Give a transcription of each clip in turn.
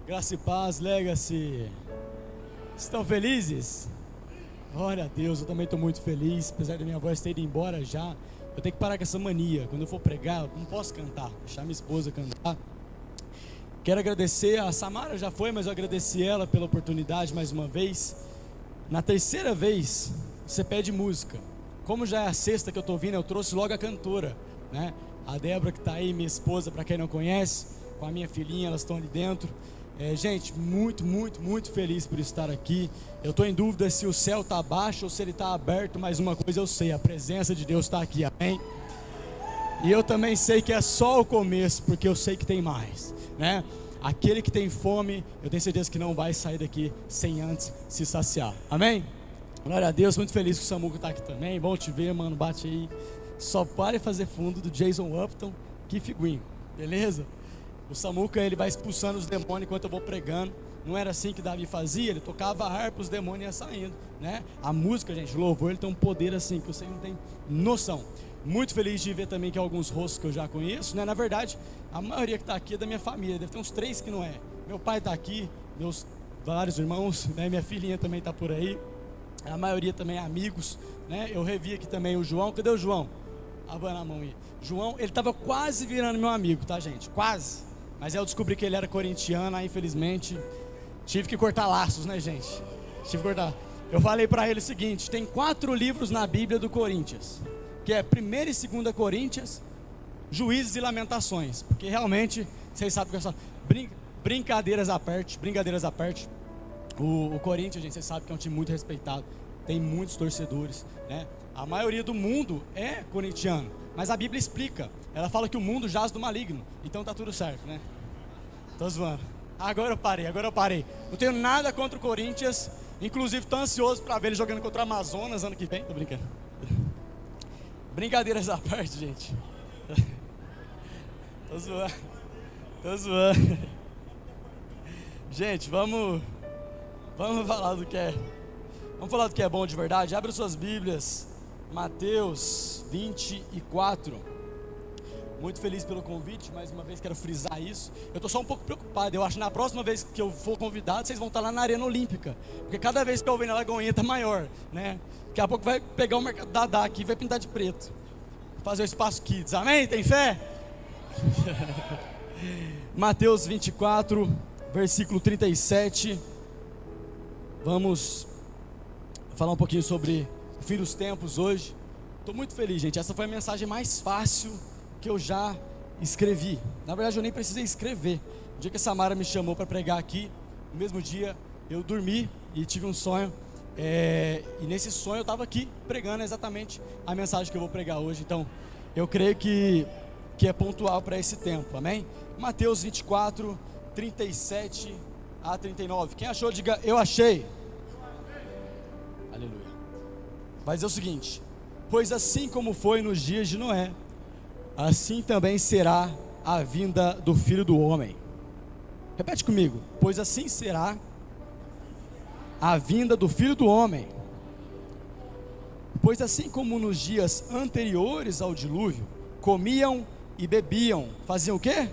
Graça e paz, Legacy. Estão felizes? Glória a Deus, eu também estou muito feliz. Apesar da minha voz ter ido embora já, eu tenho que parar com essa mania. Quando eu for pregar, eu não posso cantar, deixar minha esposa cantar. Quero agradecer, a Samara já foi, mas eu agradeci ela pela oportunidade mais uma vez. Na terceira vez, você pede música. Como já é a sexta que eu estou vindo, eu trouxe logo a cantora, né? A Débora que está aí, minha esposa, para quem não conhece, com a minha filhinha, elas estão ali dentro. Gente, muito feliz por estar aqui. Eu estou em dúvida se o céu está baixo ou se ele está aberto, mas uma coisa eu sei, a presença de Deus está aqui, amém? E eu também sei que é só o começo, porque eu sei que tem mais, né? Aquele que tem fome, eu tenho certeza que não vai sair daqui sem antes se saciar, amém? Glória a Deus, muito feliz que o Samuco está aqui também. Bom te ver, mano, bate aí. Só pare fazer fundo do Jason Upton, que figuinho, beleza? O Samuca, ele vai expulsando os demônios enquanto eu vou pregando. Não era assim que Davi fazia, ele tocava a harpa, os demônios iam saindo, né? A música, gente, louvor, ele tem um poder assim, que você não tem noção. Muito feliz de ver também que alguns rostos que eu já conheço, né? Na verdade, a maioria que está aqui é da minha família, deve ter uns 3 que não é. Meu pai está aqui, meus vários irmãos, né? Minha filhinha também está por aí. A maioria também é amigos, né? Eu revi aqui também o João, cadê o João? Abana a mão aí. João, ele estava quase virando meu amigo, tá, gente? Quase. Mas aí eu descobri que ele era corintiano, aí infelizmente tive que cortar laços, né, gente? Tive que cortar. Eu falei para ele o seguinte: tem 4 livros na Bíblia do Coríntios, que é 1ª e 2ª Coríntios, Juízes e Lamentações, porque realmente, vocês sabem que eu só... Brincadeiras à parte, o Corinthians, gente, vocês sabem que é um time muito respeitado, tem muitos torcedores, né? A maioria do mundo é corintiano, mas a Bíblia explica, ela fala que o mundo jaz do maligno, então tá tudo certo, né? Tô zoando. Agora eu parei. Não tenho nada contra o Corinthians, inclusive tô ansioso para ver ele jogando contra o Amazonas ano que vem. Tô brincando. Brincadeiras à parte, gente. Tô zoando. Gente, vamos falar do que é. Vamos falar do que é bom de verdade. Abre suas Bíblias. Mateus 24. Muito feliz pelo convite, mais uma vez quero frisar isso. Eu estou só um pouco preocupado, eu acho que na próxima vez que eu for convidado, vocês vão estar lá na Arena Olímpica, porque cada vez que eu venho na Lagoinha está maior, né? Daqui a pouco vai pegar o mercado Dadá aqui e vai pintar de preto, fazer o espaço Kids, amém? Tem fé? Mateus 24, versículo 37. Vamos falar um pouquinho sobre o fim dos tempos hoje. Estou muito feliz, gente. Essa foi a mensagem mais fácil que eu já escrevi. Na verdade, eu nem precisei escrever. O dia que a Samara me chamou para pregar aqui, no mesmo dia eu dormi e tive um sonho. E nesse sonho eu estava aqui pregando exatamente a mensagem que eu vou pregar hoje. Então, eu creio que é pontual para esse tempo, amém? Mateus 24, 37 a 39. Quem achou, diga: eu achei. Aleluia. Vai dizer o seguinte: pois assim como foi nos dias de Noé, assim também será a vinda do Filho do Homem. Repete comigo: pois assim será a vinda do Filho do Homem. Pois assim como nos dias anteriores ao dilúvio, comiam e bebiam, faziam o quê?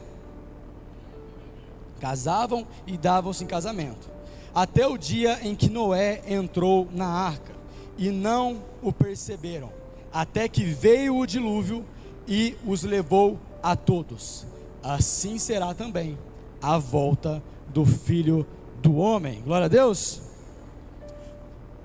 Casavam e davam-se em casamento, até o dia em que Noé entrou na arca, e não o perceberam, até que veio o dilúvio e os levou a todos. Assim será também a volta do Filho do Homem. Glória a Deus.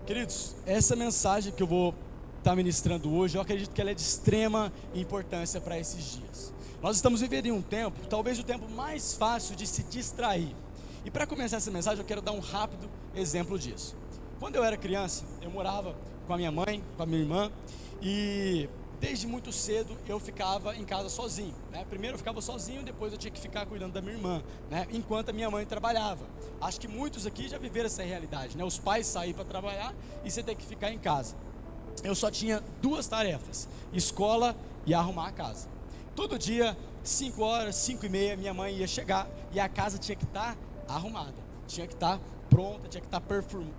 Queridos, essa mensagem que eu vou estar ministrando hoje, eu acredito que ela é de extrema importância para esses dias. Nós estamos vivendo em um tempo, talvez o tempo mais fácil de se distrair. E para começar essa mensagem, eu quero dar um rápido exemplo disso. Quando eu era criança, eu morava com a minha mãe, com a minha irmã, e desde muito cedo eu ficava em casa sozinho, né? Primeiro eu ficava sozinho, depois eu tinha que ficar cuidando da minha irmã, né? Enquanto a minha mãe trabalhava. Acho que muitos aqui já viveram essa realidade, né? Os pais saírem para trabalhar e você tem que ficar em casa. Eu só tinha 2 tarefas: escola e arrumar a casa. Todo dia, 5 horas, 5h30, minha mãe ia chegar e a casa tinha que estar arrumada, tinha que estar pronta, tinha que estar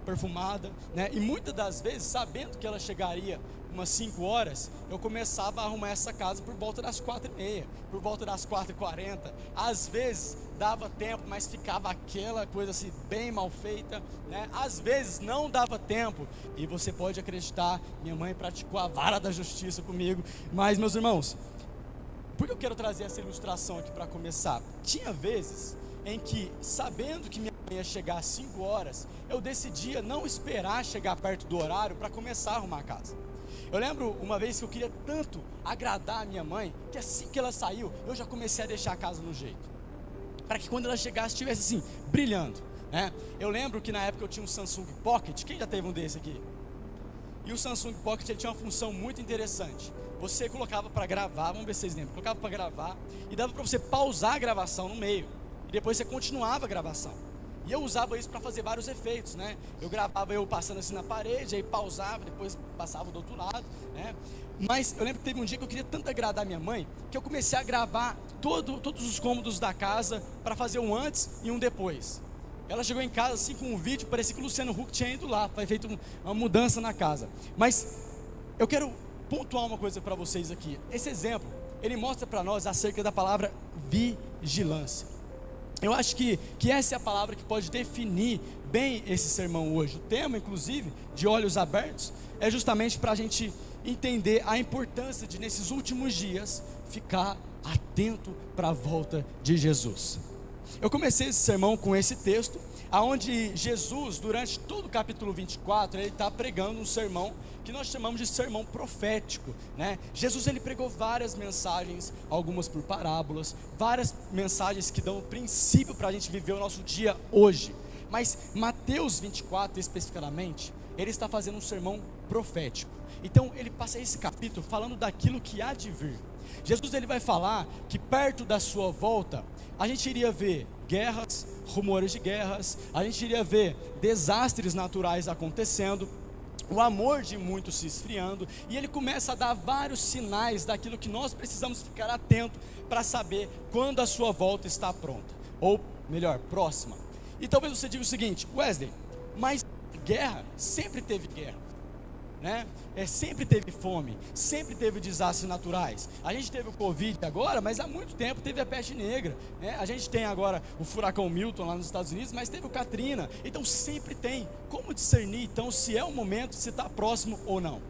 perfumada, né? E muitas das vezes, sabendo que ela chegaria umas 5 horas, eu começava a arrumar essa casa por volta das 4h30, por volta das 4h40. Às vezes dava tempo, mas ficava aquela coisa assim bem mal feita, né? Às vezes não dava tempo, e você pode acreditar, minha mãe praticou a vara da justiça comigo. Mas, meus irmãos, por que eu quero trazer essa ilustração aqui para começar? Tinha vezes em que, sabendo que minha mãe ia chegar às 5 horas, eu decidia não esperar chegar perto do horário para começar a arrumar a casa. Eu lembro uma vez que eu queria tanto agradar a minha mãe, que assim que ela saiu, eu já comecei a deixar a casa no jeito, para que quando ela chegasse, estivesse assim, brilhando, né? Eu lembro que na época eu tinha um Samsung Pocket. Quem já teve um desse aqui? E o Samsung Pocket, ele tinha uma função muito interessante. Você colocava para gravar, vamos ver se vocês lembram, colocava para gravar, e dava para você pausar a gravação no meio, e depois você continuava a gravação. E eu usava isso para fazer vários efeitos, né? Eu gravava eu passando assim na parede, aí pausava, depois passava do outro lado, né? Mas eu lembro que teve um dia que eu queria tanto agradar minha mãe, que eu comecei a gravar todos os cômodos da casa, para fazer um antes e um depois. Ela chegou em casa assim com um vídeo, parecia que o Luciano Huck tinha ido lá, foi feito uma mudança na casa. Mas eu quero pontuar uma coisa para vocês aqui. Esse exemplo, ele mostra para nós acerca da palavra vigilância. Eu acho que essa é a palavra que pode definir bem esse sermão hoje. O tema, inclusive, de olhos abertos, é justamente para a gente entender a importância de, nesses últimos dias, ficar atento para a volta de Jesus. Eu comecei esse sermão com esse texto, aonde Jesus, durante todo o capítulo 24, ele está pregando um sermão que nós chamamos de sermão profético, né? Jesus, ele pregou várias mensagens, algumas por parábolas, várias mensagens que dão princípio para a gente viver o nosso dia hoje. Mas Mateus 24 especificamente, ele está fazendo um sermão profético. Então ele passa esse capítulo falando daquilo que há de vir. Jesus, ele vai falar que perto da sua volta a gente iria ver guerras, rumores de guerras, a gente iria ver desastres naturais acontecendo, o amor de muitos se esfriando, e ele começa a dar vários sinais daquilo que nós precisamos ficar atento para saber quando a sua volta está pronta, ou melhor, próxima. E talvez você diga o seguinte: Wesley, mas guerra, sempre teve guerra, né? Sempre teve fome, sempre teve desastres naturais. A gente teve o Covid agora, mas há muito tempo teve a peste negra, né? A gente tem agora o furacão Milton lá nos Estados Unidos, mas teve o Katrina. Então sempre tem. Como discernir então se é o momento, se está próximo ou não?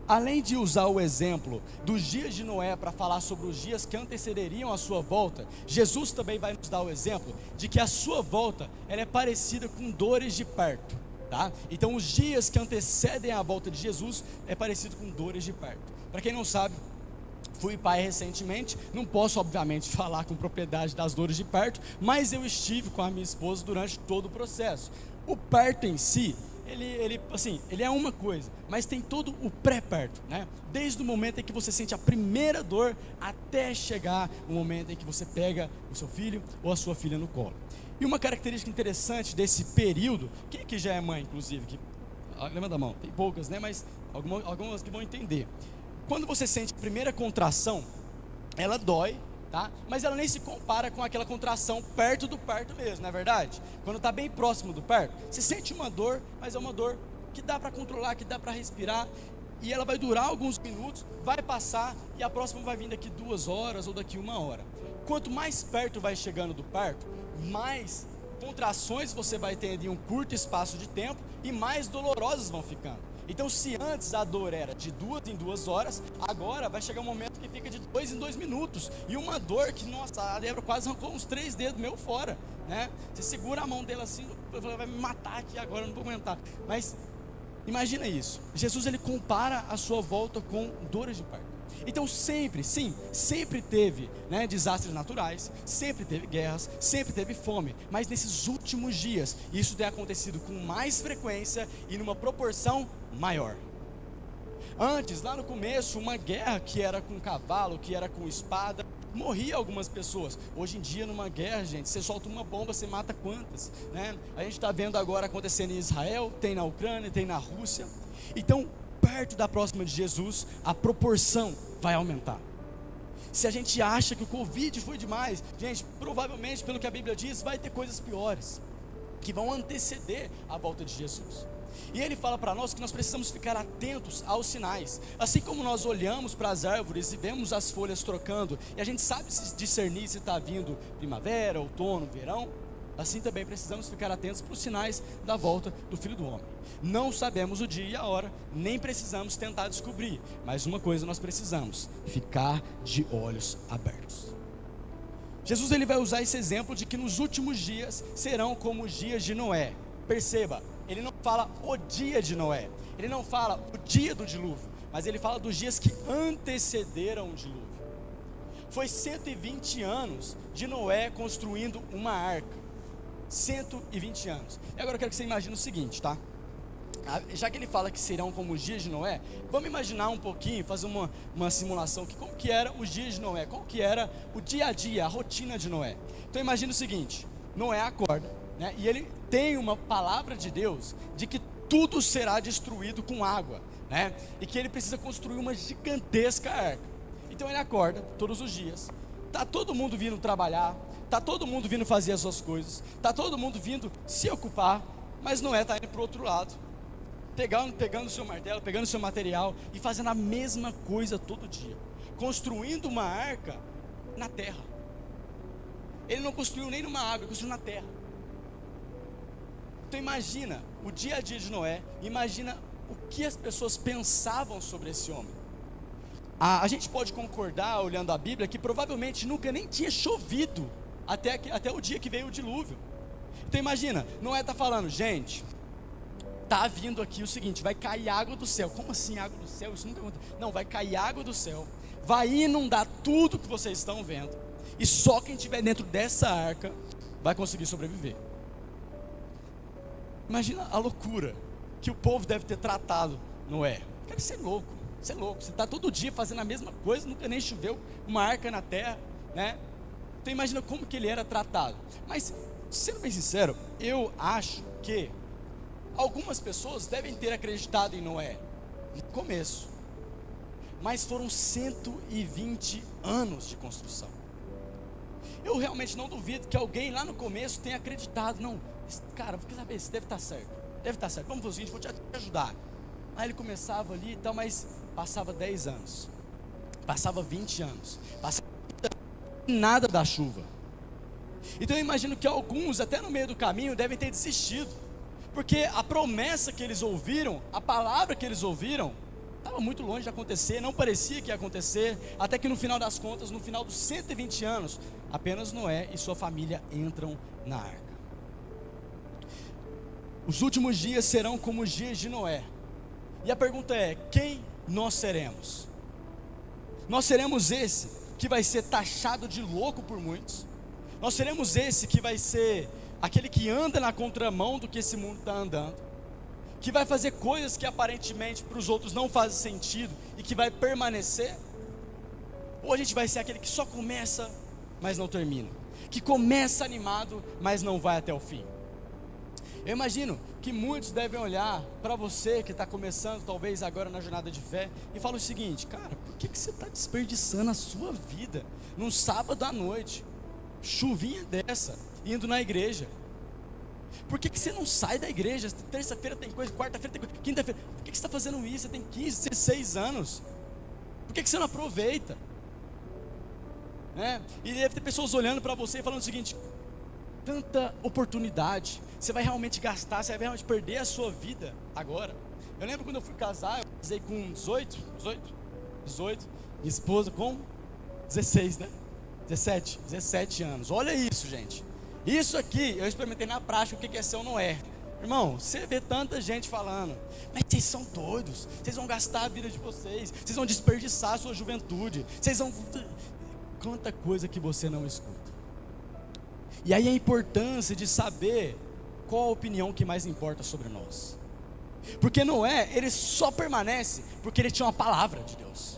Além de usar o exemplo dos dias de Noé para falar sobre os dias que antecederiam a sua volta, Jesus também vai nos dar o exemplo de que a sua volta, ela é parecida com dores de parto, tá? Então os dias que antecedem a volta de Jesus é parecido com dores de parto. Para quem não sabe, fui pai recentemente, não posso obviamente falar com propriedade das dores de parto, mas eu estive com a minha esposa durante todo o processo. O parto em si, ele é uma coisa, mas tem todo o pré-parto, né? Desde o momento em que você sente a primeira dor, até chegar o momento em que você pega o seu filho ou a sua filha no colo. E uma característica interessante desse período, quem aqui já é mãe, inclusive, levanta a mão, tem poucas, né? Mas algumas que vão entender. Quando você sente a primeira contração, ela dói, tá? Mas ela nem se compara com aquela contração perto do parto mesmo, não é verdade? Quando está bem próximo do parto, você sente uma dor, mas é uma dor que dá para controlar, que dá para respirar, e ela vai durar alguns minutos, vai passar, e a próxima vai vir daqui 2 horas ou daqui 1 hora. Quanto mais perto vai chegando do parto, mais contrações você vai ter em um curto espaço de tempo, e mais dolorosas vão ficando. Então, se antes a dor era de 2 em 2 horas, agora vai chegar um momento que fica de 2 em 2 minutos. E uma dor que, nossa, a Débora quase arrancou uns 3 dedos meu fora, né? Você segura a mão dela assim, vai me matar aqui agora, não vou aguentar. Mas imagina isso. Jesus, ele compara a sua volta com dores de parto. Então sempre teve, né, desastres naturais, sempre teve guerras, sempre teve fome, mas nesses últimos dias, isso tem acontecido com mais frequência e numa proporção maior. Antes, lá no começo, uma guerra que era com cavalo, que era com espada, morria algumas pessoas. Hoje em dia, numa guerra, gente, você solta uma bomba, você mata quantas, né? A gente está vendo agora acontecendo em Israel, tem na Ucrânia, tem na Rússia. Então, perto da próxima de Jesus, a proporção vai aumentar. Se a gente acha que o Covid foi demais, gente, provavelmente, pelo que a Bíblia diz, vai ter coisas piores, que vão anteceder a volta de Jesus. E ele fala para nós que nós precisamos ficar atentos aos sinais. Assim como nós olhamos para as árvores e vemos as folhas trocando, e a gente sabe se discernir se está vindo primavera, outono, verão, assim também precisamos ficar atentos para os sinais da volta do Filho do Homem. Não sabemos o dia e a hora, nem precisamos tentar descobrir, mas uma coisa nós precisamos: ficar de olhos abertos. Jesus ele vai usar esse exemplo de que nos últimos dias serão como os dias de Noé. Perceba, ele não fala o dia de Noé, ele não fala o dia do dilúvio, mas ele fala dos dias que antecederam o dilúvio. Foi 120 anos de Noé construindo uma arca. 120 anos. E agora eu quero que você imagine o seguinte, tá? Já que ele fala que serão como os dias de Noé, vamos imaginar um pouquinho, fazer uma simulação aqui, como que era os dias de Noé, como que era o dia a dia, a rotina de Noé. Então imagine o seguinte: Noé acorda, né, e ele tem uma palavra de Deus de que tudo será destruído com água, né, e que ele precisa construir uma gigantesca arca. Então ele acorda todos os dias, está todo mundo vindo trabalhar, está todo mundo vindo fazer as suas coisas, está todo mundo vindo se ocupar, mas Noé está indo para o outro lado, pegando o seu martelo, pegando o seu material e fazendo a mesma coisa todo dia, construindo uma arca na terra. Ele não construiu nem numa água, ele construiu na terra. Então imagina o dia a dia de Noé, imagina o que as pessoas pensavam sobre esse homem. A gente pode concordar, olhando a Bíblia, que provavelmente nunca nem tinha chovido até o dia que veio o dilúvio. Então imagina, Noé está falando: gente, está vindo aqui o seguinte, vai cair água do céu. Como assim água do céu? Isso nunca aconteceu. Não, vai cair água do céu, vai inundar tudo que vocês estão vendo, e só quem estiver dentro dessa arca vai conseguir sobreviver. Imagina a loucura que o povo deve ter tratado Noé. Cara, você é louco, você está todo dia fazendo a mesma coisa, nunca nem choveu, uma arca na terra, né? Então imagina como que ele era tratado. Mas, sendo bem sincero, eu acho que algumas pessoas devem ter acreditado em Noé no começo, mas foram 120 anos de construção. Eu realmente não duvido que alguém lá no começo tenha acreditado: não, cara, vou saber, isso deve estar certo, vamos fazer o seguinte, vou te ajudar. Aí ele começava ali e tal, mas passava 10 anos, passava 20 anos, passava nada da chuva. Então eu imagino que alguns, até no meio do caminho, devem ter desistido, porque a promessa que eles ouviram, a palavra que eles ouviram, estava muito longe de acontecer, não parecia que ia acontecer, até que no final das contas, no final dos 120 anos, apenas Noé e sua família entram na arca. Os últimos dias serão como os dias de Noé. E a pergunta é: quem nós seremos? Nós seremos esse que vai ser taxado de louco por muitos? Nós seremos esse que vai ser aquele que anda na contramão do que esse mundo está andando, que vai fazer coisas que aparentemente para os outros não fazem sentido e que vai permanecer? Ou a gente vai ser aquele que só começa, mas não termina, que começa animado, mas não vai até o fim? Eu imagino que muitos devem olhar para você que está começando talvez agora na jornada de fé e falar o seguinte: cara, por que você está desperdiçando a sua vida num sábado à noite, chuvinha dessa, indo na igreja? Por que você não sai da igreja? Terça-feira tem coisa, quarta-feira tem coisa, quinta-feira. Por que você está fazendo isso? Você tem 15, 16 anos. Por que você não aproveita? E deve ter pessoas olhando para você e falando o seguinte: tanta oportunidade, você vai realmente gastar, você vai realmente perder a sua vida agora? Eu lembro quando eu fui casar, eu casei com 18, minha esposa com 16, né? 17 anos. Olha isso, gente. Isso aqui eu experimentei na prática o que é ser ou não é. Irmão, você vê tanta gente falando: mas vocês são doidos, vocês vão gastar a vida de vocês vão desperdiçar a sua juventude, vocês vão... Quanta coisa que você não escuta. E aí a importância de saber qual a opinião que mais importa sobre nós. Porque Noé, ele só permanece porque ele tinha uma palavra de Deus.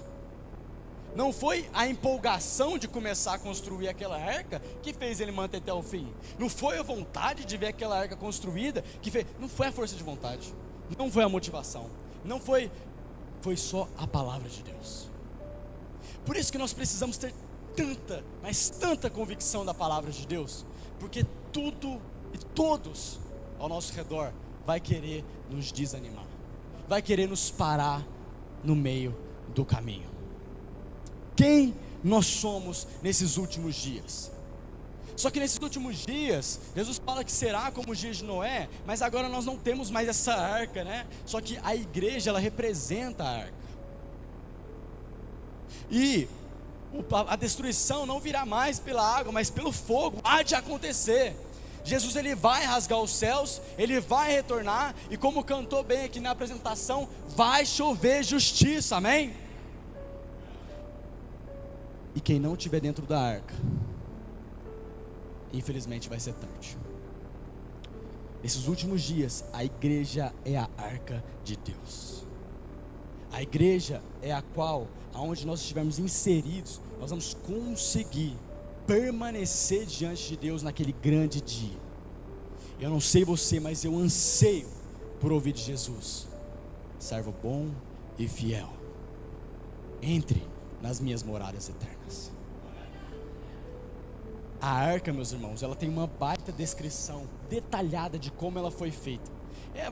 Não foi a empolgação de começar a construir aquela arca que fez ele manter até o fim. Não foi a vontade de ver aquela arca construída que fez. Não foi a força de vontade, não foi a motivação, não foi só a palavra de Deus. Por isso que nós precisamos ter tanta, mas tanta convicção da palavra de Deus, porque tudo e todos ao nosso redor vai querer nos desanimar, vai querer nos parar no meio do caminho. Quem nós somos nesses últimos dias? Só que nesses últimos dias, Jesus fala que será como os dias de Noé, mas agora nós não temos mais essa arca, né? Só que a igreja, ela representa a arca. E a destruição não virá mais pela água, mas pelo fogo, há de acontecer. Jesus, ele vai rasgar os céus, ele vai retornar, e como cantou bem aqui na apresentação, vai chover justiça, amém? E quem não estiver dentro da arca, infelizmente vai ser tarde. Nesses últimos dias, a igreja é a arca de Deus. A igreja é a qual, aonde nós estivermos inseridos, nós vamos conseguir permanecer diante de Deus naquele grande dia. Eu não sei você, mas eu anseio por ouvir de Jesus: servo bom e fiel, entre nas minhas moradas eternas. A arca, meus irmãos, ela tem uma baita descrição detalhada de como ela foi feita.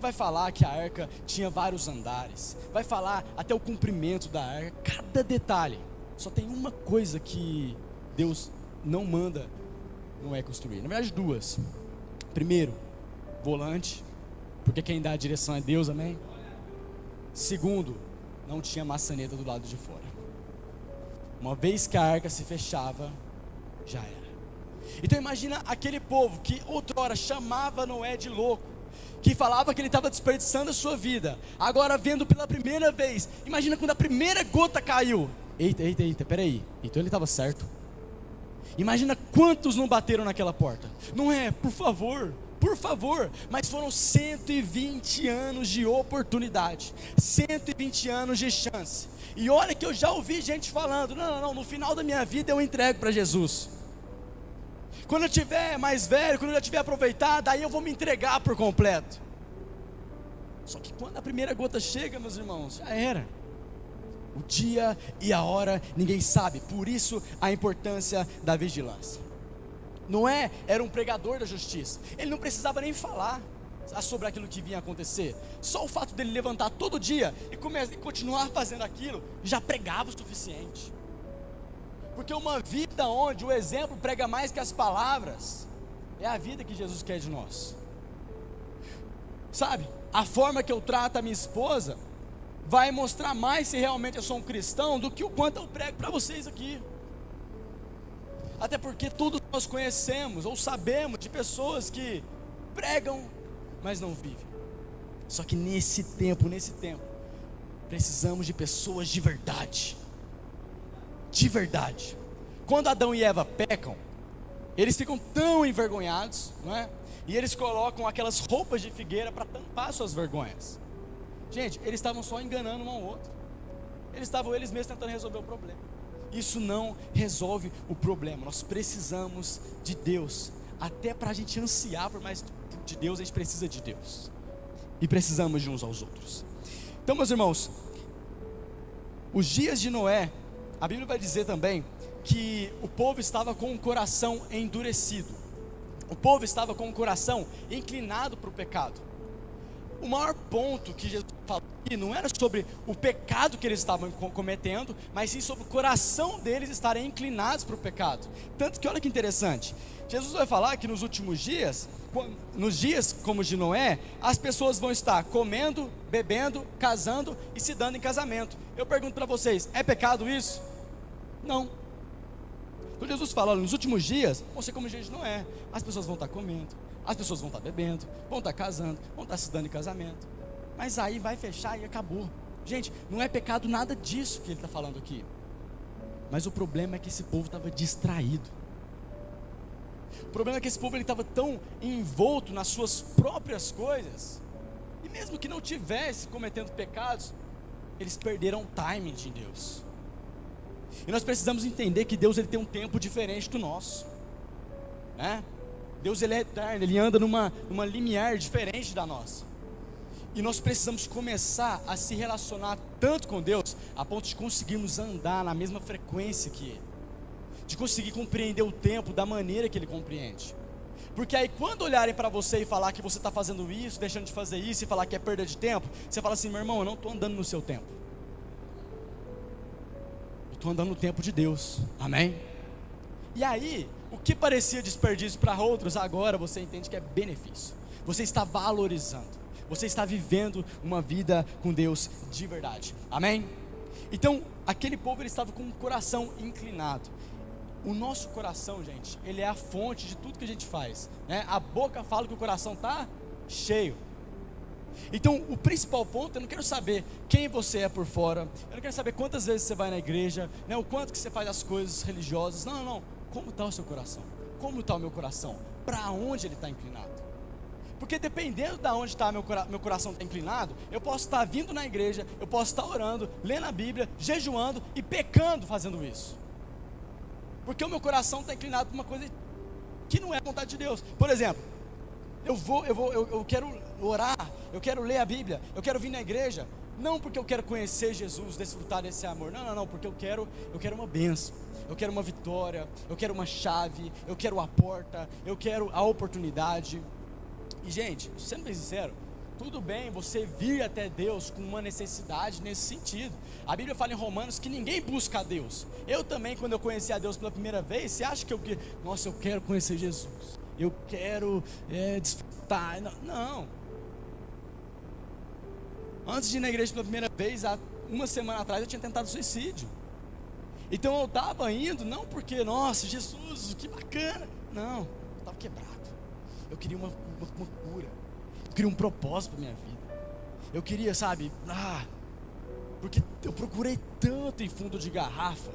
Vai falar que a arca tinha vários andares, vai falar até o comprimento da arca, cada detalhe. Só tem uma coisa que Deus não manda Noé construir, na verdade duas. Primeiro, volante, porque quem dá a direção é Deus, amém? Segundo, não tinha maçaneta do lado de fora. Uma vez que a arca se fechava, já era. Então imagina aquele povo que outrora chamava Noé de louco, que falava que ele estava desperdiçando a sua vida, agora vendo pela primeira vez. Imagina quando a primeira gota caiu. Eita, peraí, então ele estava certo. Imagina quantos não bateram naquela porta. Não é, por favor, mas foram 120 anos de oportunidade, 120 anos de chance. E olha que eu já ouvi gente falando: não, no final da minha vida eu entrego para Jesus. Quando eu tiver mais velho, quando eu já tiver aproveitado, aí eu vou me entregar por completo. Só que quando a primeira gota chega, meus irmãos, já era. O dia e a hora ninguém sabe, por isso a importância da vigilância. Noé era um pregador da justiça, ele não precisava nem falar sobre aquilo que vinha acontecer. Só o fato dele levantar todo dia e continuar fazendo aquilo, já pregava o suficiente. Porque uma vida onde o exemplo prega mais que as palavras, é a vida que Jesus quer de nós. Sabe, a forma que eu trato a minha esposa vai mostrar mais se realmente eu sou um cristão do que o quanto eu prego para vocês aqui. Até porque todos nós conhecemos ou sabemos de pessoas que pregam, mas não vivem. Só que nesse tempo, precisamos de pessoas de verdade. De verdade. Quando Adão e Eva pecam, eles ficam tão envergonhados, não é? E eles colocam aquelas roupas de figueira para tampar suas vergonhas. Gente, eles estavam só enganando um ao outro. Eles mesmos tentando resolver o problema. Isso não resolve o problema. Nós precisamos de Deus. Até para a gente ansiar por mais de Deus, a gente precisa de Deus. E precisamos de uns aos outros. Então, meus irmãos, os dias de Noé, a Bíblia vai dizer também que o povo estava com o coração endurecido. O povo estava com o coração inclinado para o pecado. O maior ponto que Jesus falou aqui não era sobre o pecado que eles estavam cometendo, mas sim sobre o coração deles estarem inclinados para o pecado. Tanto que olha que interessante, Jesus vai falar que nos últimos dias, nos dias como os de Noé, as pessoas vão estar comendo, bebendo, casando e se dando em casamento. Eu pergunto para vocês, é pecado isso? Não. Quando Jesus fala, olha, nos últimos dias, vão ser como os dias de Noé, as pessoas vão estar comendo, as pessoas vão estar bebendo, vão estar casando, vão estar se dando em casamento. Mas aí vai fechar e acabou. Gente, não é pecado nada disso que ele está falando aqui. Mas o problema é que esse povo estava distraído. O problema é que esse povo estava tão envolto nas suas próprias coisas, e mesmo que não tivesse cometendo pecados, eles perderam o timing de Deus. E nós precisamos entender que Deus ele tem um tempo diferente do nosso, né? Deus ele é eterno, ele anda numa limiar diferente da nossa. E nós precisamos começar a se relacionar tanto com Deus, a ponto de conseguirmos andar na mesma frequência que Ele, de conseguir compreender o tempo da maneira que Ele compreende. Porque aí quando olharem para você e falar que você está fazendo isso, deixando de fazer isso, e falar que é perda de tempo, você fala assim: meu irmão, eu não estou andando no seu tempo, eu estou andando no tempo de Deus, amém? E aí, o que parecia desperdício para outros, agora você entende que é benefício. Você está valorizando, você está vivendo uma vida com Deus de verdade, amém? Então, aquele povo, ele estava com o coração inclinado. O nosso coração, gente, ele é a fonte de tudo que a gente faz, né? A boca fala que o coração está cheio. Então, o principal ponto, eu não quero saber quem você é por fora, eu não quero saber quantas vezes você vai na igreja, né? O quanto que você faz as coisas religiosas, não, como está o seu coração? Como está o meu coração? Para onde ele está inclinado? Porque dependendo de onde está meu coração está inclinado, eu posso estar vindo na igreja, eu posso estar orando, lendo a Bíblia, jejuando e pecando fazendo isso. Porque o meu coração está inclinado para uma coisa que não é a vontade de Deus. Por exemplo, eu quero orar, eu quero ler a Bíblia, eu quero vir na igreja, não porque eu quero conhecer Jesus, desfrutar desse amor, não, porque eu quero uma bênção, eu quero uma vitória, eu quero uma chave, eu quero a porta, eu quero a oportunidade. E gente, sendo bem sincero, tudo bem você vir até Deus com uma necessidade nesse sentido. A Bíblia fala em Romanos que ninguém busca a Deus. Eu também, quando eu conheci a Deus pela primeira vez, você acha que eu quero conhecer Jesus, eu quero desfrutar? Não. Antes de ir na igreja pela primeira vez, há uma semana atrás eu tinha tentado suicídio. Então eu estava indo, não porque, nossa, Jesus, que bacana. Não, eu estava quebrado. Eu queria uma cura. Eu queria um propósito para minha vida. Eu queria, sabe, porque eu procurei tanto em fundo de garrafa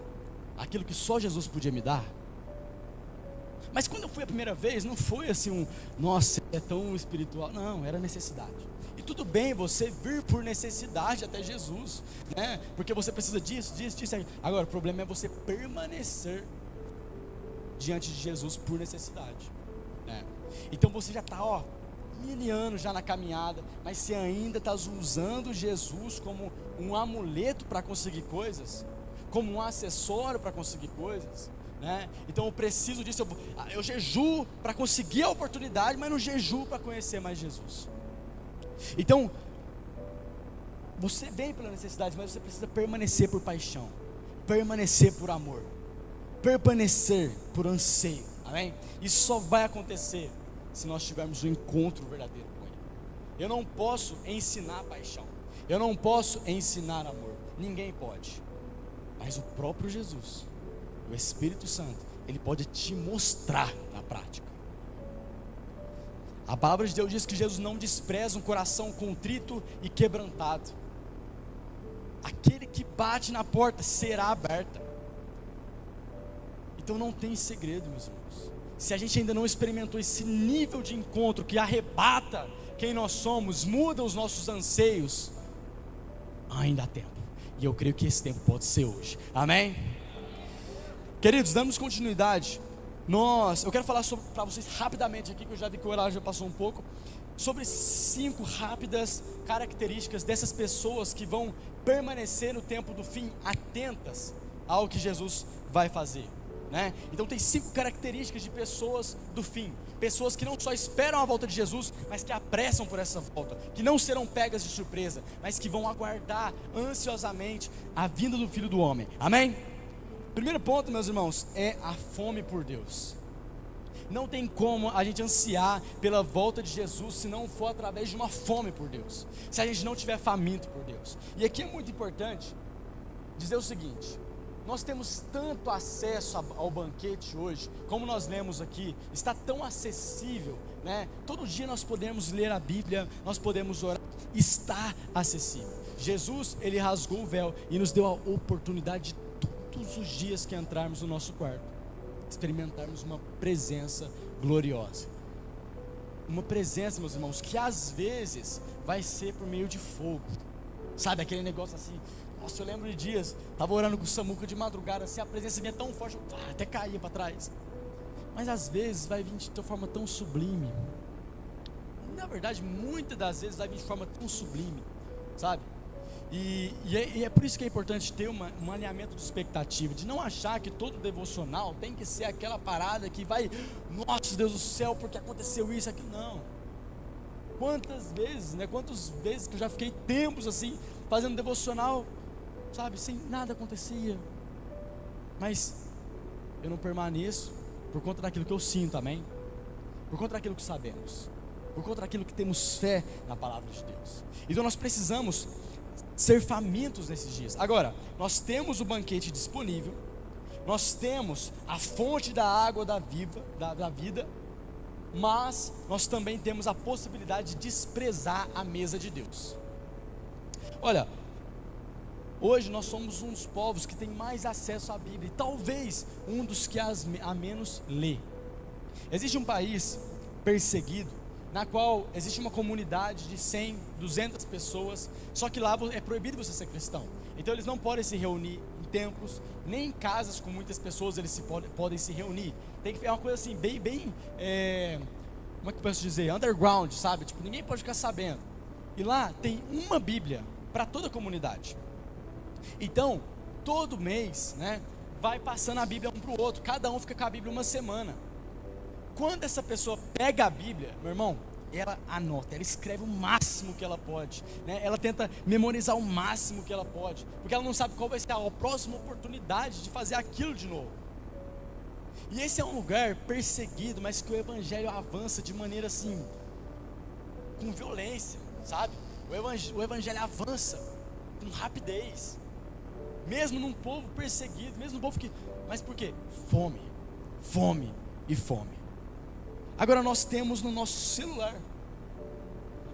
aquilo que só Jesus podia me dar. Mas quando eu fui a primeira vez, não foi assim nossa, é tão espiritual. Não, era necessidade. E tudo bem você vir por necessidade até Jesus, né? Porque você precisa disso. Agora, o problema é você permanecer diante de Jesus por necessidade, né? Então você já está, 1000 anos já na caminhada, mas você ainda está usando Jesus como um amuleto para conseguir coisas, como um acessório para conseguir coisas, né? Então eu preciso disso, eu jejuo para conseguir a oportunidade, mas não jejuo para conhecer mais Jesus. Então, você vem pela necessidade, mas você precisa permanecer por paixão, permanecer por amor, permanecer por anseio, amém? Isso só vai acontecer se nós tivermos um encontro verdadeiro com Ele. Eu não posso ensinar paixão, eu não posso ensinar amor, ninguém pode, mas o próprio Jesus, o Espírito Santo, Ele pode te mostrar na prática. A palavra de Deus diz que Jesus não despreza um coração contrito e quebrantado. Aquele que bate na porta será aberta. Então não tem segredo, meus irmãos. Se a gente ainda não experimentou esse nível de encontro que arrebata quem nós somos, muda os nossos anseios, ainda há tempo. E eu creio que esse tempo pode ser hoje, amém? Queridos, damos continuidade. Eu quero falar para vocês rapidamente aqui, que eu já vi que o horário já passou um pouco, sobre 5 rápidas características dessas pessoas que vão permanecer no tempo do fim, atentas ao que Jesus vai fazer, né? Então tem 5 características de pessoas do fim, pessoas que não só esperam a volta de Jesus, mas que apressam por essa volta, que não serão pegas de surpresa, mas que vão aguardar ansiosamente a vinda do Filho do Homem, amém? Primeiro ponto, meus irmãos, é a fome por Deus. Não tem como a gente ansiar pela volta de Jesus se não for através de uma fome por Deus, se a gente não tiver faminto por Deus. E aqui é muito importante dizer o seguinte: nós temos tanto acesso ao banquete hoje, como nós lemos aqui, está tão acessível, né? Todo dia nós podemos ler a Bíblia, nós podemos orar, está acessível. Jesus, Ele rasgou o véu e nos deu a oportunidade de todos os dias que entrarmos no nosso quarto, experimentarmos uma presença gloriosa. Uma presença, meus irmãos, que às vezes vai ser por meio de fogo. Sabe aquele negócio assim? Nossa, eu lembro de dias, estava orando com o Samuca de madrugada, assim, a presença vinha tão forte, até caía para trás. Mas às vezes vai vir de forma tão sublime. Na verdade, muitas das vezes vai vir de forma tão sublime, sabe? E é por isso que é importante ter um alinhamento de expectativa, de não achar que todo devocional tem que ser aquela parada que vai, nossa Deus do céu, porque aconteceu isso, aquilo. Não. Quantas vezes que eu já fiquei tempos assim, fazendo devocional, sabe, sem nada acontecia, mas eu não permaneço por conta daquilo que eu sinto, amém? Por conta daquilo que sabemos, por conta daquilo que temos fé na palavra de Deus. Então nós precisamos ser famintos nesses dias. Agora, nós temos o banquete disponível, nós temos a fonte da água da vida, mas nós também temos a possibilidade de desprezar a mesa de Deus. Olha, hoje nós somos um dos povos que tem mais acesso à Bíblia, e talvez um dos que a menos lê. Existe um país perseguido, na qual existe uma comunidade de 100, 200 pessoas, só que lá é proibido você ser cristão. Então eles não podem se reunir em templos, nem em casas com muitas pessoas eles podem se reunir. É uma coisa assim, bem como é que eu posso dizer? Underground, sabe? Tipo, ninguém pode ficar sabendo. E lá tem uma Bíblia para toda a comunidade. Então, todo mês, né, vai passando a Bíblia um para o outro, cada um fica com a Bíblia uma semana. Quando essa pessoa pega a Bíblia, meu irmão, ela anota, ela escreve o máximo que ela pode, né? Ela tenta memorizar o máximo que ela pode, porque ela não sabe qual vai ser a próxima oportunidade de fazer aquilo de novo. E esse é um lugar perseguido, mas que o Evangelho avança de maneira assim, com violência, sabe? O Evangelho avança com rapidez, mesmo num povo perseguido, mesmo num povo que... Mas por quê? Fome, fome e fome. Agora nós temos no nosso celular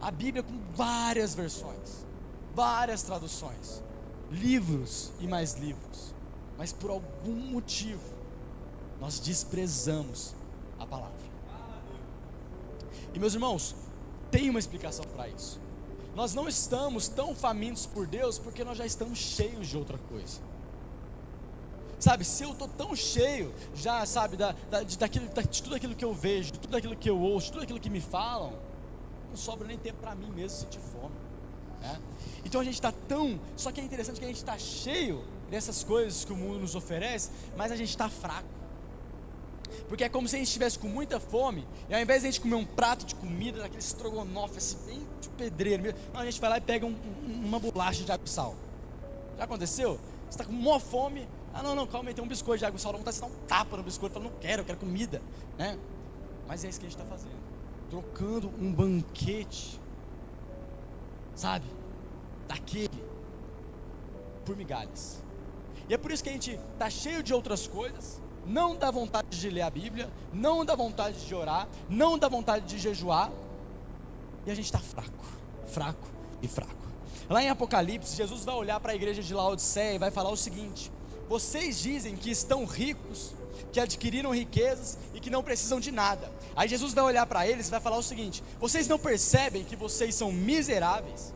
a Bíblia com várias versões, várias traduções, livros e mais livros, mas por algum motivo nós desprezamos a palavra. E meus irmãos, tem uma explicação para isso. Nós não estamos tão famintos por Deus porque nós já estamos cheios de outra coisa. Sabe, se eu estou tão cheio, já sabe, de tudo aquilo que eu vejo, de tudo aquilo que eu ouço, de tudo aquilo que me falam, não sobra nem tempo para mim mesmo sentir fome, né? Então a gente está só que é interessante que a gente está cheio dessas coisas que o mundo nos oferece, mas a gente está fraco, porque é como se a gente estivesse com muita fome, e ao invés de a gente comer um prato de comida, daquele estrogonofe assim, bem de pedreiro mesmo, não, a gente vai lá e pega uma bolacha de água e sal. Já aconteceu? Você está com maior fome, não, calma aí, tem um biscoito de água e sal, não está se dar um tapa no biscoito, fala, não quero, eu quero comida, né? Mas é isso que a gente está fazendo, trocando um banquete, sabe, daquele, por migalhas. E é por isso que a gente está cheio de outras coisas, não dá vontade de ler a Bíblia, não dá vontade de orar, não dá vontade de jejuar, e a gente está fraco e fraco. Lá em Apocalipse, Jesus vai olhar para a igreja de Laodiceia e vai falar o seguinte: vocês dizem que estão ricos, que adquiriram riquezas e que não precisam de nada. Aí Jesus vai olhar para eles e vai falar o seguinte: vocês não percebem que vocês são miseráveis,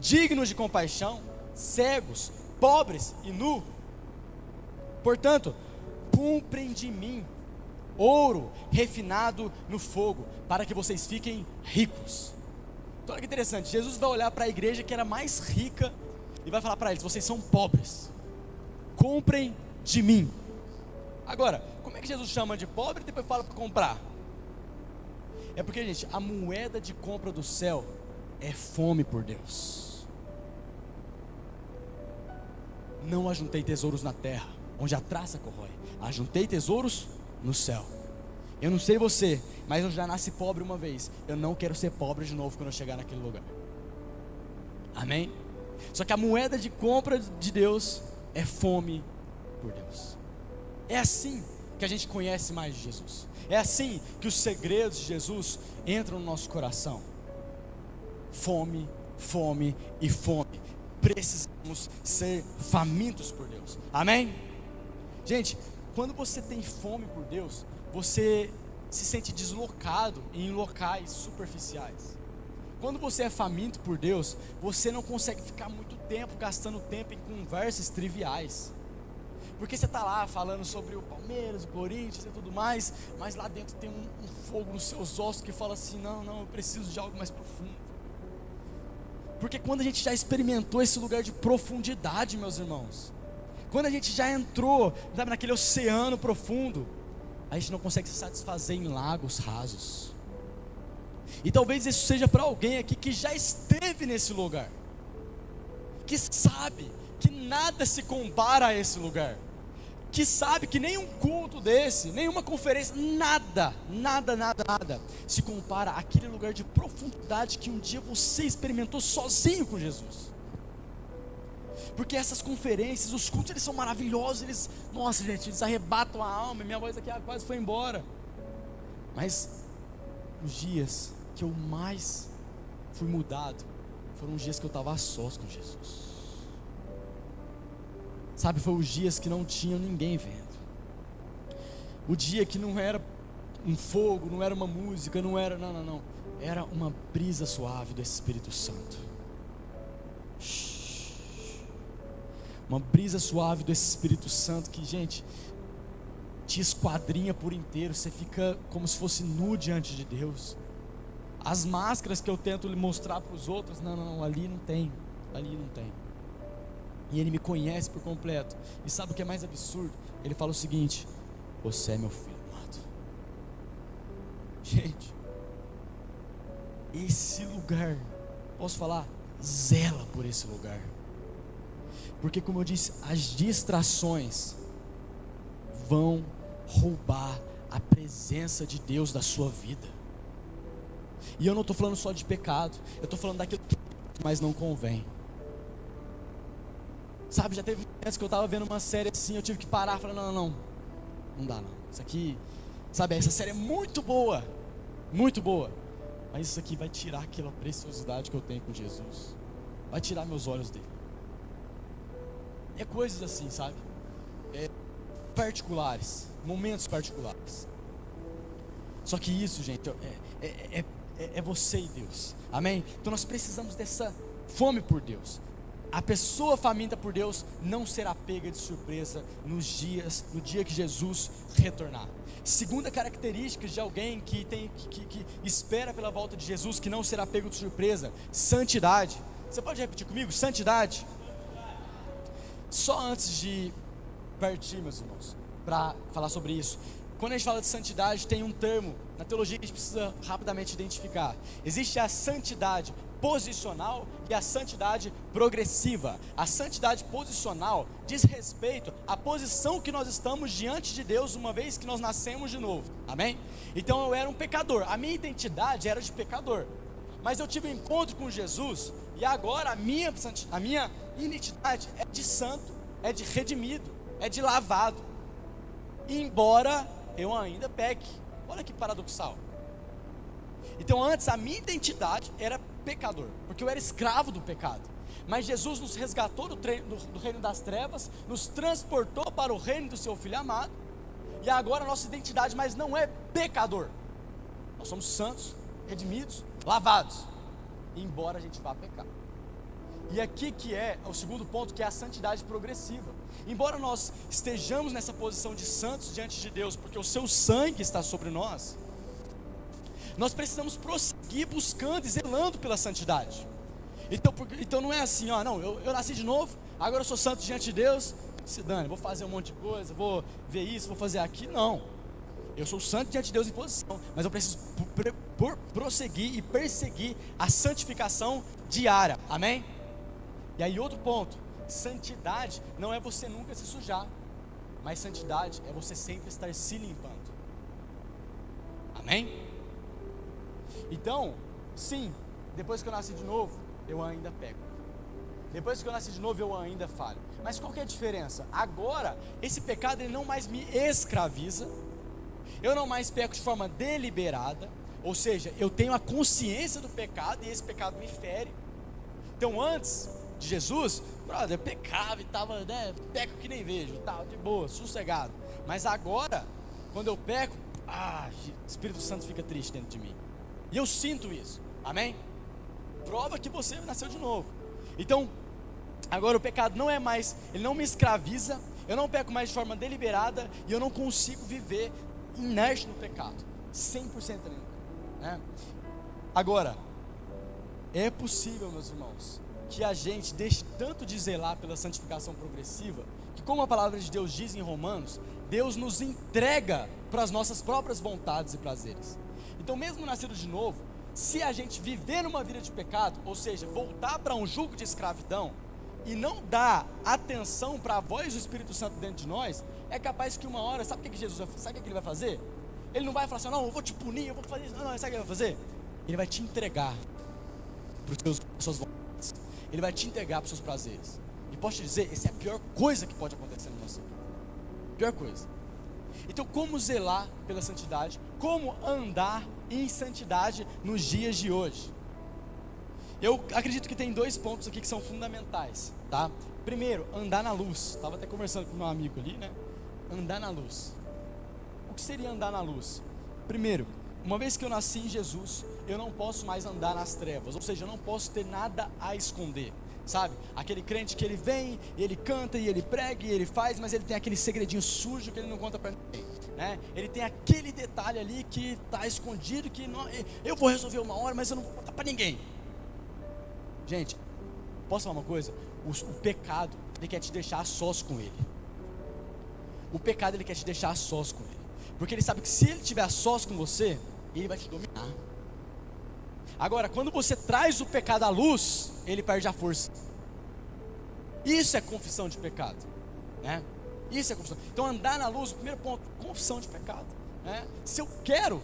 dignos de compaixão, cegos, pobres e nu? Portanto, comprem de mim ouro refinado no fogo, para que vocês fiquem ricos. Então olha que interessante, Jesus vai olhar para a igreja que era mais rica e vai falar para eles: vocês são pobres, comprem de mim. Agora, como é que Jesus chama de pobre e depois fala para comprar? É porque, gente, a moeda de compra do céu é fome por Deus. Não ajuntei tesouros na terra, onde a traça corrói, ajuntei tesouros no céu. Eu não sei você, mas eu já nasci pobre uma vez, eu não quero ser pobre de novo quando eu chegar naquele lugar. Amém? Só que a moeda de compra de Deus é fome por Deus. É assim que a gente conhece mais de Jesus. É assim que os segredos de Jesus entram no nosso coração. Fome, fome e fome. Precisamos ser famintos por Deus. Amém? Gente, quando você tem fome por Deus, você se sente deslocado em locais superficiais. Quando você é faminto por Deus, você não consegue ficar muito tempo gastando tempo em conversas triviais, porque você está lá falando sobre o Palmeiras, o Corinthians e tudo mais, mas lá dentro tem um fogo nos seus ossos que fala assim: não, eu preciso de algo mais profundo. Porque quando a gente já experimentou esse lugar de profundidade, meus irmãos, quando a gente já entrou, sabe, naquele oceano profundo, a gente não consegue se satisfazer em lagos rasos. E talvez isso seja para alguém aqui que já esteve nesse lugar, que sabe que nada se compara a esse lugar, que sabe que nenhum culto desse, nenhuma conferência, nada se compara àquele lugar de profundidade que um dia você experimentou sozinho com Jesus. Porque essas conferências, os cultos, eles são maravilhosos, nossa gente, eles arrebatam a alma, minha voz aqui quase foi embora. Mas os dias que eu mais fui mudado foram os dias que eu estava a sós com Jesus. Sabe, foi os dias que não tinha ninguém vendo. O dia que não era um fogo, não era uma música, não. Era uma brisa suave do Espírito Santo. Uma brisa suave do Espírito Santo que, gente, te esquadrinha por inteiro. Você fica como se fosse nu diante de Deus. As máscaras que eu tento lhe mostrar para os outros, ali não tem. E Ele me conhece por completo. E sabe o que é mais absurdo? Ele fala o seguinte: você é meu filho amado. Gente, esse lugar, posso falar, zela por esse lugar. Porque, como eu disse, as distrações vão roubar a presença de Deus da sua vida. E eu não estou falando só de pecado, eu estou falando daquilo que mais não convém. Sabe, já teve momentos que eu estava vendo uma série assim, eu tive que parar e falar, não dá não. Isso aqui, sabe, essa série é muito boa, mas isso aqui vai tirar aquela preciosidade que eu tenho com Jesus, vai tirar meus olhos dele. É coisas assim, sabe, particulares, momentos particulares. Só que isso, gente, é você e Deus, amém? Então nós precisamos dessa fome por Deus. A pessoa faminta por Deus não será pega de surpresa no dia que Jesus retornar. Segunda característica de alguém que espera pela volta de Jesus, que não será pego de surpresa: santidade. Você pode repetir comigo? Santidade. Só antes de partir, meus irmãos, para falar sobre isso, quando a gente fala de santidade, tem um termo na teologia que a gente precisa rapidamente identificar. Existe a santidade posicional e a santidade progressiva. A santidade posicional diz respeito à posição que nós estamos diante de Deus uma vez que nós nascemos de novo, amém? Então eu era um pecador, a minha identidade era de pecador, mas eu tive um encontro com Jesus e agora a minha identidade é de santo, é de redimido, é de lavado, embora eu ainda peque. Olha que paradoxal. Então antes a minha identidade era pecador, porque eu era escravo do pecado, mas Jesus nos resgatou do reino das trevas, nos transportou para o reino do seu Filho amado, e agora a nossa identidade mais não é pecador, nós somos santos, redimidos, lavados, embora a gente vá pecar. E aqui que é o segundo ponto, que é a santidade progressiva. Embora nós estejamos nessa posição de santos diante de Deus, porque o seu sangue está sobre nós, nós precisamos prosseguir buscando e zelando pela santidade. Então não é assim, eu nasci de novo, agora eu sou santo diante de Deus, se dane, vou fazer um monte de coisa, vou ver isso, vou fazer aquilo. Não, eu sou santo diante de Deus em posição, mas eu preciso prosseguir e perseguir a santificação diária, amém? E aí outro ponto, santidade não é você nunca se sujar, mas santidade é você sempre estar se limpando, amém? Então, sim, depois que eu nasci de novo, eu ainda peco. Depois que eu nasci de novo, eu ainda falho. Mas qual que é a diferença? Agora, esse pecado ele não mais me escraviza. Eu não mais peco de forma deliberada. Ou seja, eu tenho a consciência do pecado e esse pecado me fere. Então antes de Jesus, brother, eu pecava e estava, peco que nem vejo, tal, de boa, sossegado. Mas agora, quando eu peco, o Espírito Santo fica triste dentro de mim. E eu sinto isso, amém? Prova que você nasceu de novo. Então, agora o pecado não é mais, ele não me escraviza, eu não peco mais de forma deliberada, e eu não consigo viver inerte no pecado, 100% né? Agora, É possível, meus irmãos, que a gente deixe tanto de zelar pela santificação progressiva, que, como a palavra de Deus diz em Romanos, Deus nos entrega para as nossas próprias vontades e prazeres. Então, mesmo nascido de novo, se a gente viver numa vida de pecado, ou seja, voltar para um jugo de escravidão, e não dar atenção para a voz do Espírito Santo dentro de nós, é capaz que uma hora, sabe o que Jesus vai fazer? Sabe o que ele vai fazer? Ele não vai falar assim, não, eu vou te punir, eu vou fazer isso. Não, sabe o que ele vai fazer? Ele vai te entregar para os suas vontades. Ele vai te entregar para os seus prazeres. E posso te dizer, essa é a pior coisa que pode acontecer na nossa vida. Pior coisa. Então, como zelar pela santidade? Como andar em santidade nos dias de hoje? Eu acredito que tem 2 pontos aqui que são fundamentais, tá? Primeiro, andar na luz. Estava até conversando com meu amigo ali, né? Andar na luz. O que seria andar na luz? Primeiro, uma vez que eu nasci em Jesus, eu não posso mais andar nas trevas. Ou seja, eu não posso ter nada a esconder, sabe? Aquele crente que ele vem, e ele canta, e ele prega, e ele faz, mas ele tem aquele segredinho sujo que ele não conta para ninguém, né? Ele tem aquele detalhe ali que está escondido, que não, eu vou resolver uma hora, mas eu não vou contar para ninguém. Gente, posso falar uma coisa? O pecado, ele quer te deixar a sós com ele. O pecado, ele quer te deixar a sós com ele. Porque ele sabe que se ele estiver a sós com você, ele vai te dominar. Agora, quando você traz o pecado à luz, ele perde a força. Isso é confissão de pecado, né? Isso é confissão. Então, andar na luz, o primeiro ponto, confissão de pecado, né? Se eu quero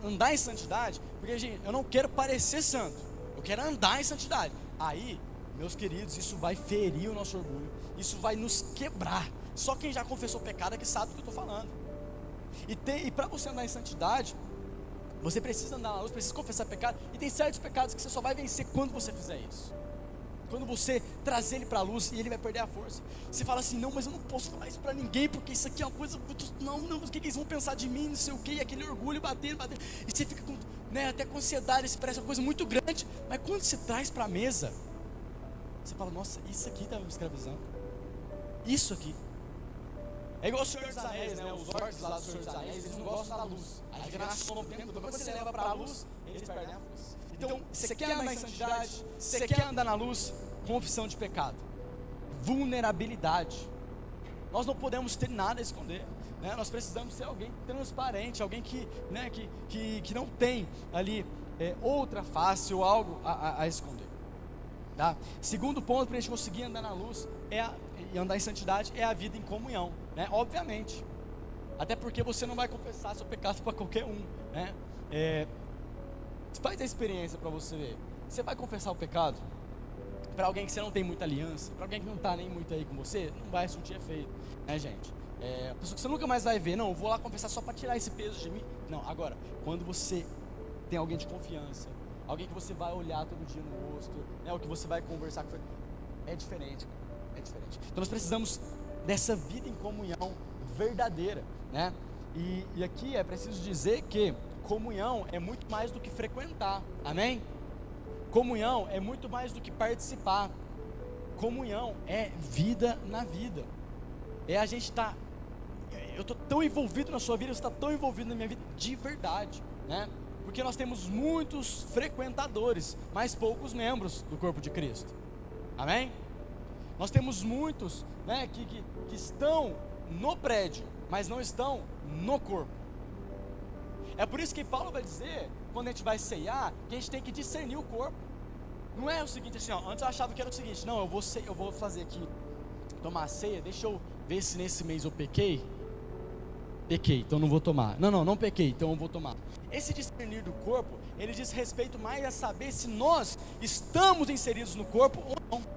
andar em santidade, porque, gente, eu não quero parecer santo, eu quero andar em santidade. Aí, meus queridos, isso vai ferir o nosso orgulho, isso vai nos quebrar. Só quem já confessou pecado é que sabe do que eu estou falando. E para você andar em santidade, você precisa andar na luz, precisa confessar pecado. E tem certos pecados que você só vai vencer quando você fizer isso. Quando você trazer ele para a luz, e ele vai perder a força. Você fala assim, não, mas eu não posso falar isso para ninguém, porque isso aqui é uma coisa muito, não, o que eles vão pensar de mim, não sei o que, e aquele orgulho batendo, e você fica com, né, até com ansiedade, isso parece uma coisa muito grande. Mas quando você traz para a mesa, você fala, nossa, isso aqui está me escravizando. Isso aqui. É igual o Senhor dos Anéis, né? Os orcs lá do Senhor dos Anéis, eles não gostam da luz. Aí fica na sombra o tempo todo. Quando você leva para a luz, eles perdem a força. Então, você quer andar em santidade? Você quer andar na luz? Confissão de pecado. Vulnerabilidade. Nós não podemos ter nada a esconder, né? Nós precisamos ser alguém transparente, alguém que, né, que não tem ali outra face ou algo a esconder, tá? Segundo ponto para a gente conseguir andar na luz e andar em santidade é a vida em comunhão, né? Obviamente, até porque você não vai confessar seu pecado para qualquer um, né? Faz a experiência para você ver. Você vai confessar o pecado para alguém que você não tem muita aliança, para alguém que não está nem muito aí com você, não vai surtir efeito, né, gente? A pessoa que você nunca mais vai ver, não, eu vou lá confessar só para tirar esse peso de mim. Não, agora, quando você tem alguém de confiança, alguém que você vai olhar todo dia no rosto, né, ou que você vai conversar com, é diferente, é diferente. Então nós precisamos dessa vida em comunhão verdadeira, né? E aqui é preciso dizer que comunhão é muito mais do que frequentar, amém? Comunhão é muito mais do que participar. Comunhão é vida na vida. É a gente estar, eu estou tão envolvido na sua vida, você está tão envolvido na minha vida de verdade, né? Porque nós temos muitos frequentadores, mas poucos membros do corpo de Cristo, amém? Nós temos muitos, né, que estão no prédio, mas não estão no corpo. É por isso que Paulo vai dizer, quando a gente vai ceiar, que a gente tem que discernir o corpo. Não é o seguinte assim, ó, antes eu achava que era o seguinte, não, eu vou fazer aqui, tomar a ceia, deixa eu ver se nesse mês eu pequei, então não vou tomar. Não pequei, então eu vou tomar. Esse discernir do corpo, ele diz respeito mais a saber se nós estamos inseridos no corpo ou não.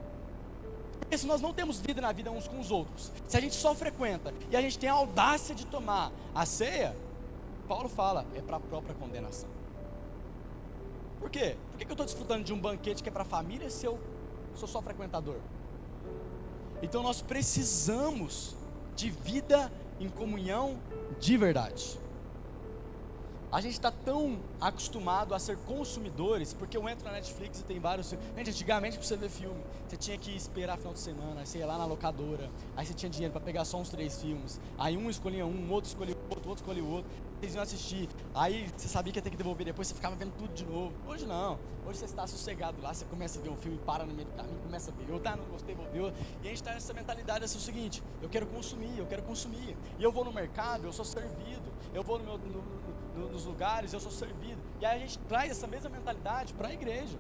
Porque se nós não temos vida na vida uns com os outros, se a gente só frequenta e a gente tem a audácia de tomar a ceia, Paulo fala, é para a própria condenação. Por quê? Por que eu estou desfrutando de um banquete que é para a família se eu sou só frequentador? Então nós precisamos de vida em comunhão de verdade. A gente está tão acostumado a ser consumidores, porque eu entro na Netflix e tem vários filmes. Gente, antigamente para você ver filme, você tinha que esperar final de semana, aí você ia lá na locadora, aí você tinha dinheiro para pegar só uns 3 filmes, aí um escolhia um, outro escolhia outro, outro escolhia outro. vocês iam assistir, aí você sabia que ia ter que devolver, depois você ficava vendo tudo de novo. Hoje não, hoje você está sossegado lá, você começa a ver um filme, para no meio do caminho, começa a ver outro, não gostei, vou ver outro. E a gente está nessa mentalidade assim, o seguinte: eu quero consumir, e eu vou no mercado, eu sou servido, eu vou nos lugares, eu sou servido. E aí a gente traz essa mesma mentalidade para a igreja.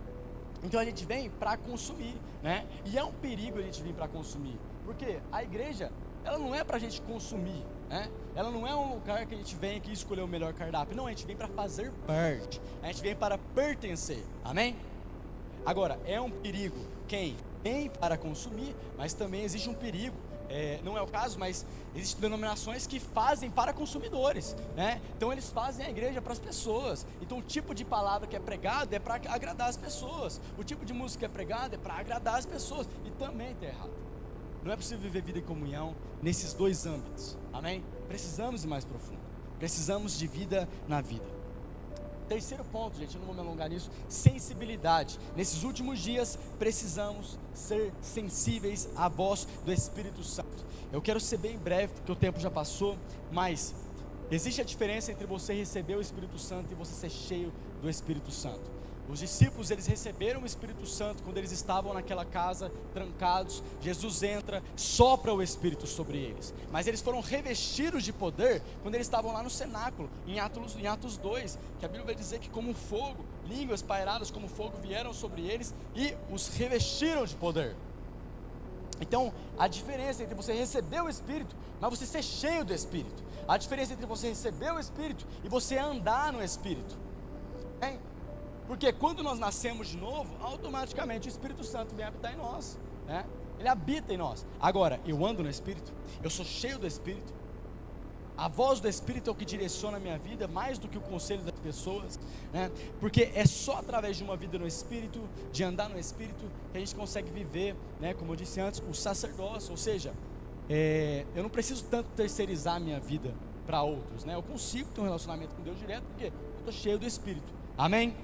Então a gente vem para consumir, né? E é um perigo a gente vir para consumir, porque a igreja, ela não é para a gente consumir, né? Ela não é um lugar que a gente vem aqui escolher o melhor cardápio. Não, a gente vem para fazer parte, a gente vem para pertencer, amém? Agora, é um perigo quem vem para consumir, mas também existe um perigo, não é o caso, mas existem denominações que fazem para consumidores, né? Então eles fazem a igreja para as pessoas. Então o tipo de palavra que é pregado é para agradar as pessoas, o tipo de música que é pregado é para agradar as pessoas, e também está errado. Não é possível viver vida em comunhão nesses dois âmbitos, amém? Precisamos ir mais profundo, precisamos de vida na vida. Terceiro ponto, gente, eu não vou me alongar nisso: sensibilidade. Nesses últimos dias precisamos ser sensíveis à voz do Espírito Santo. Eu quero ser bem breve, porque o tempo já passou, mas existe a diferença entre você receber o Espírito Santo e você ser cheio do Espírito Santo. Os discípulos, eles receberam o Espírito Santo quando eles estavam naquela casa, trancados. Jesus entra, sopra o Espírito sobre eles, mas eles foram revestidos de poder quando eles estavam lá no cenáculo, em Atos 2, que a Bíblia vai dizer que como fogo, línguas pairadas como fogo vieram sobre eles e os revestiram de poder. Então, a diferença entre você receber o Espírito, mas você ser cheio do Espírito, a diferença entre você receber o Espírito e você andar no Espírito, hein? Porque quando nós nascemos de novo, automaticamente o Espírito Santo vem habitar em nós, né? Ele habita em nós. Agora, eu ando no Espírito, eu sou cheio do Espírito, a voz do Espírito é o que direciona a minha vida, mais do que o conselho das pessoas, né? Porque é só através de uma vida no Espírito, de andar no Espírito, que a gente consegue viver, né, como eu disse antes, o sacerdócio. Ou seja, eu não preciso tanto terceirizar a minha vida para outros, né? Eu consigo ter um relacionamento com Deus direto, porque eu estou cheio do Espírito, amém?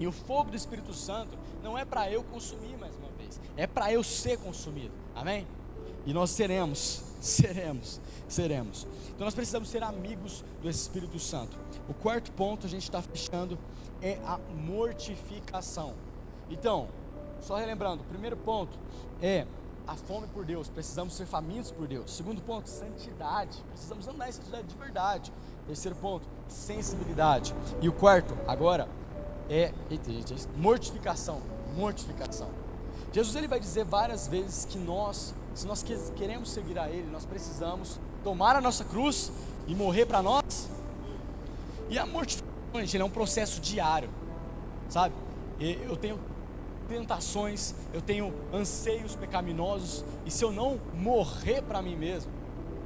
E o fogo do Espírito Santo não é para eu consumir mais uma vez, é para eu ser consumido, amém? E nós seremos. Então nós precisamos ser amigos do Espírito Santo. O quarto ponto, a gente está fechando, é a mortificação. Então, só relembrando, o primeiro ponto é a fome por Deus, precisamos ser famintos por Deus. Segundo ponto, santidade, precisamos andar em santidade de verdade. Terceiro ponto, sensibilidade. E o quarto, agora, mortificação. Jesus, ele vai dizer várias vezes que se nós queremos seguir a Ele, nós precisamos tomar a nossa cruz e morrer para nós. E a mortificação, gente, é um processo diário, sabe? Eu tenho tentações, eu tenho anseios pecaminosos, e se eu não morrer para mim mesmo,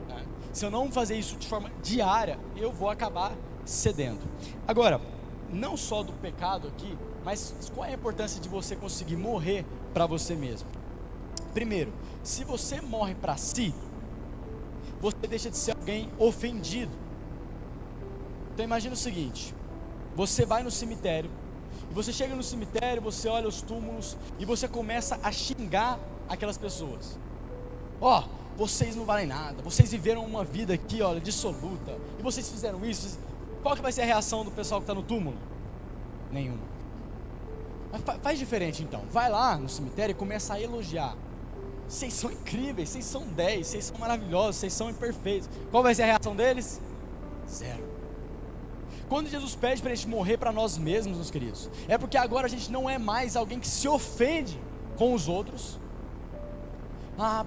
né, se eu não fazer isso de forma diária, eu vou acabar cedendo. Agora, não só do pecado aqui, mas qual é a importância de você conseguir morrer para você mesmo? Primeiro, se você morre para si, você deixa de ser alguém ofendido. Então imagina o seguinte: você vai no cemitério, e você chega no cemitério, você olha os túmulos, e você começa a xingar aquelas pessoas. Vocês não valem nada, vocês viveram uma vida aqui, olha, dissoluta, e vocês fizeram isso. Qual que vai ser a reação do pessoal que está no túmulo? Nenhuma. Mas faz diferente então, vai lá no cemitério e começa a elogiar. Vocês são incríveis, vocês são 10, vocês são maravilhosos, vocês são imperfeitos. Qual vai ser a reação deles? Zero. Quando Jesus pede para a gente morrer para nós mesmos, meus queridos, é porque agora a gente não é mais alguém que se ofende com os outros.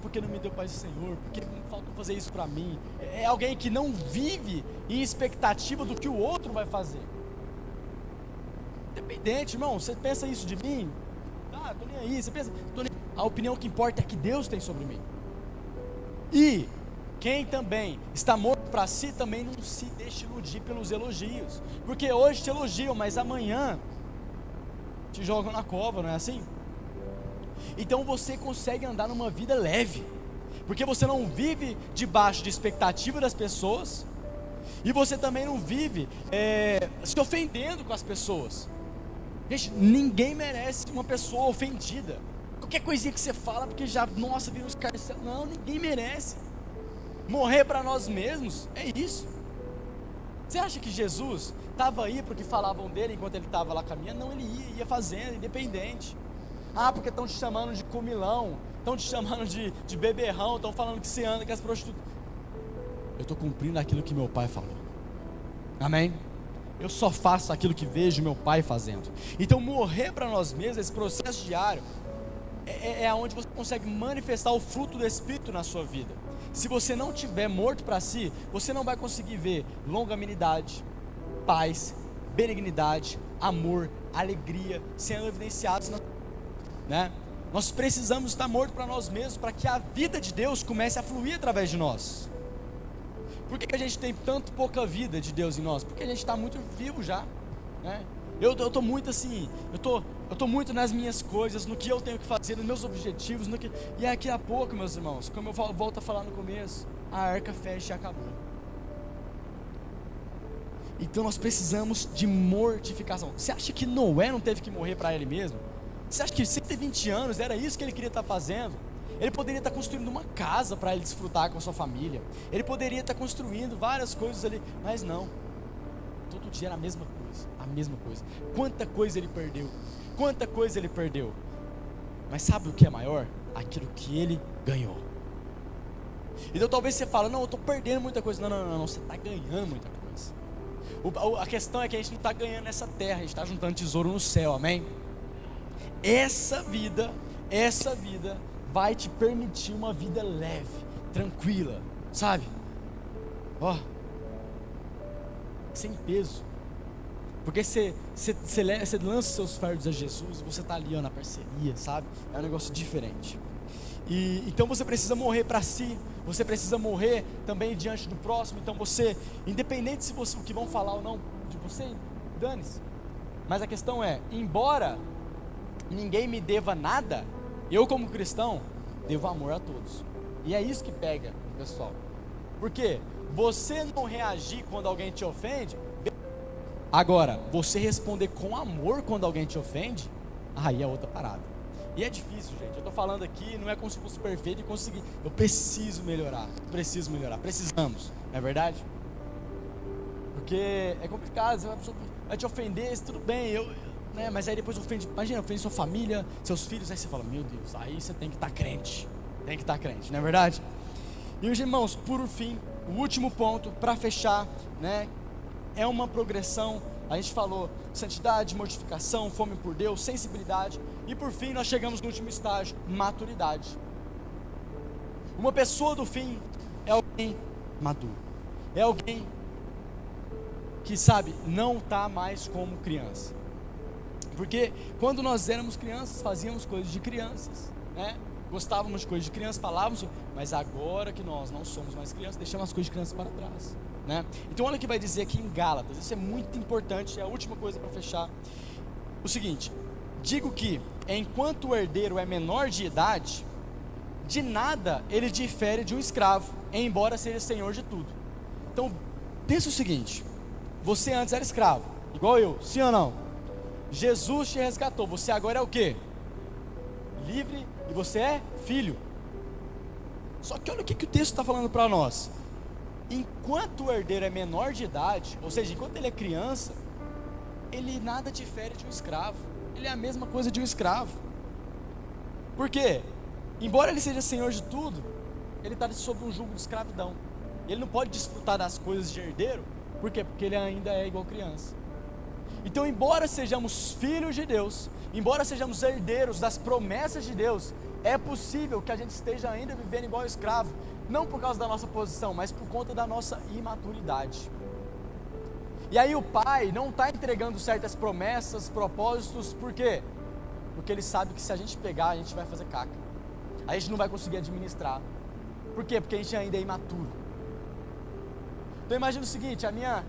Porque não me deu paz do Senhor, porque faltou fazer isso para mim. É alguém que não vive em expectativa do que o outro vai fazer. Independente, irmão, você pensa isso de mim? Tô nem aí, você pensa, a opinião que importa é que Deus tem sobre mim. E quem também está morto para si, também não se deixe iludir pelos elogios, porque hoje te elogiam, mas amanhã te jogam na cova, não é assim? Então você consegue andar numa vida leve, porque você não vive debaixo de expectativa das pessoas, e você também não vive se ofendendo com as pessoas. Gente, ninguém merece uma pessoa ofendida. Qualquer coisinha que você fala, porque nossa, vira um escarcelo. Não, ninguém merece. Morrer para nós mesmos, é isso. Você acha que Jesus estava aí porque falavam dele enquanto ele estava lá caminhando? Não, ele ia fazendo, independente. Ah, porque estão te chamando de comilão, estão te chamando de beberrão, estão falando que você anda com as prostitutas. Eu estou cumprindo aquilo que meu pai falou. Amém? Eu só faço aquilo que vejo meu pai fazendo. Então morrer para nós mesmos, esse processo diário, é onde você consegue manifestar o fruto do Espírito na sua vida. Se você não tiver morto para si, você não vai conseguir ver longanimidade, paz, benignidade, amor, alegria sendo evidenciados né? Nós precisamos estar mortos para nós mesmos, para que a vida de Deus comece a fluir através de nós. Por que a gente tem tanto pouca vida de Deus em nós? Porque a gente está muito vivo já, né? Eu estou muito assim, eu tô muito nas minhas coisas, no que eu tenho que fazer, nos meus objetivos, e daqui a pouco, meus irmãos, como eu volto a falar no começo, a arca fecha e acabou. Então nós precisamos de mortificação. Você acha que Noé não teve que morrer para ele mesmo? Você acha que 120 anos era isso que ele queria estar fazendo? Ele poderia estar construindo uma casa para ele desfrutar com a sua família. Ele poderia estar construindo várias coisas ali, mas não. Todo dia era a mesma coisa, a mesma coisa. Quanta coisa ele perdeu, quanta coisa ele perdeu. Mas sabe o que é maior? Aquilo que ele ganhou. Então talvez você fale, não, eu estou perdendo muita coisa. Não, você está ganhando muita coisa. A questão é que a gente não está ganhando nessa terra, a gente está juntando tesouro no céu, amém? Essa vida vai te permitir uma vida leve, tranquila, sabe? Sem peso. Porque você lança seus fardos a Jesus, você está ali na parceria, sabe? É um negócio diferente. Então você precisa morrer para si, você precisa morrer também diante do próximo. Então você, independente se o que vão falar ou não de você, dane-se. Mas a questão é, embora ninguém me deva nada, eu como cristão devo amor a todos. E é isso que pega, pessoal. Porque você não reagir quando alguém te ofende, agora você responder com amor quando alguém te ofende, aí é outra parada. E é difícil, gente. Eu estou falando aqui, não é como se fosse perfeito e conseguir. Eu preciso melhorar, precisamos, não é verdade? Porque é complicado, a pessoa vai te ofender, tudo bem, né? Mas aí depois ofende sua família, seus filhos, aí você fala, meu Deus, aí você tem que estar crente, não é verdade? E os irmãos, por fim, o último ponto para fechar, né, é uma progressão. A gente falou santidade, mortificação, fome por Deus, sensibilidade, e por fim nós chegamos no último estágio, maturidade. Uma pessoa do fim é alguém maduro, é alguém que sabe, não está mais como criança. Porque quando nós éramos crianças, fazíamos coisas de crianças, né? Gostávamos de coisas de criança, falávamos, mas agora que nós não somos mais crianças, deixamos as coisas de criança para trás, né? Então olha o que vai dizer aqui em Gálatas, isso é muito importante, é a última coisa para fechar. O seguinte: digo que, enquanto o herdeiro é menor de idade, de nada ele difere de um escravo, embora seja senhor de tudo. Então, pensa o seguinte: você antes era escravo, igual eu, sim ou não? Jesus te resgatou, você agora é o quê? Livre, e você é filho. Só que olha o que o texto está falando para nós. Enquanto o herdeiro é menor de idade, ou seja, enquanto ele é criança, ele nada difere de um escravo. Ele é a mesma coisa de um escravo. Por quê? Embora ele seja senhor de tudo, ele está sob um jugo de escravidão. Ele não pode desfrutar das coisas de herdeiro. Por quê? Porque ele ainda é igual criança. Então, embora sejamos filhos de Deus, embora sejamos herdeiros das promessas de Deus, é possível que a gente esteja ainda vivendo igual escravo, não por causa da nossa posição, mas por conta da nossa imaturidade. E aí o pai não está entregando certas promessas, propósitos, por quê? Porque ele sabe que se a gente pegar, a gente vai fazer caca, a gente não vai conseguir administrar. Por quê? Porque a gente ainda é imaturo. Então imagina o seguinte: a minha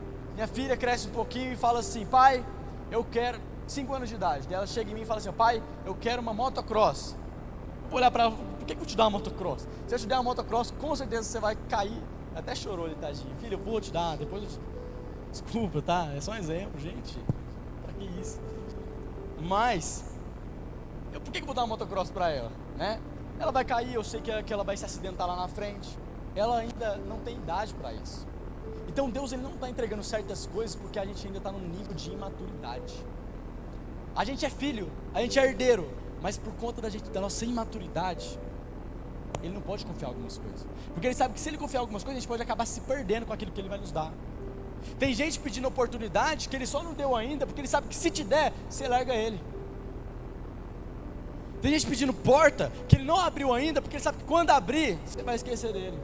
filha cresce um pouquinho e fala assim, pai, eu quero, 5 anos de idade, daí ela chega em mim e fala assim, pai, eu quero uma motocross. Eu vou olhar para ela, por que eu vou te dar uma motocross? Se eu te der uma motocross, com certeza você vai cair. Até chorou ali, tadinho. Filho, eu vou te dar, depois eu te... Desculpa, tá? É só um exemplo, gente. Pra que isso? Mas, por que eu vou dar uma motocross para ela, né? Ela vai cair, eu sei que ela vai se acidentar lá na frente. Ela ainda não tem idade para isso. Então Deus ele não está entregando certas coisas porque a gente ainda está num nível de imaturidade. A gente é filho, a gente é herdeiro, mas por conta da nossa imaturidade, Ele não pode confiar algumas coisas, porque Ele sabe que se Ele confiar algumas coisas, a gente pode acabar se perdendo com aquilo que Ele vai nos dar. Tem gente pedindo oportunidade que Ele só não deu ainda, porque Ele sabe que se te der, você larga Ele. Tem gente pedindo porta que Ele não abriu ainda, porque Ele sabe que quando abrir, você vai esquecer dele.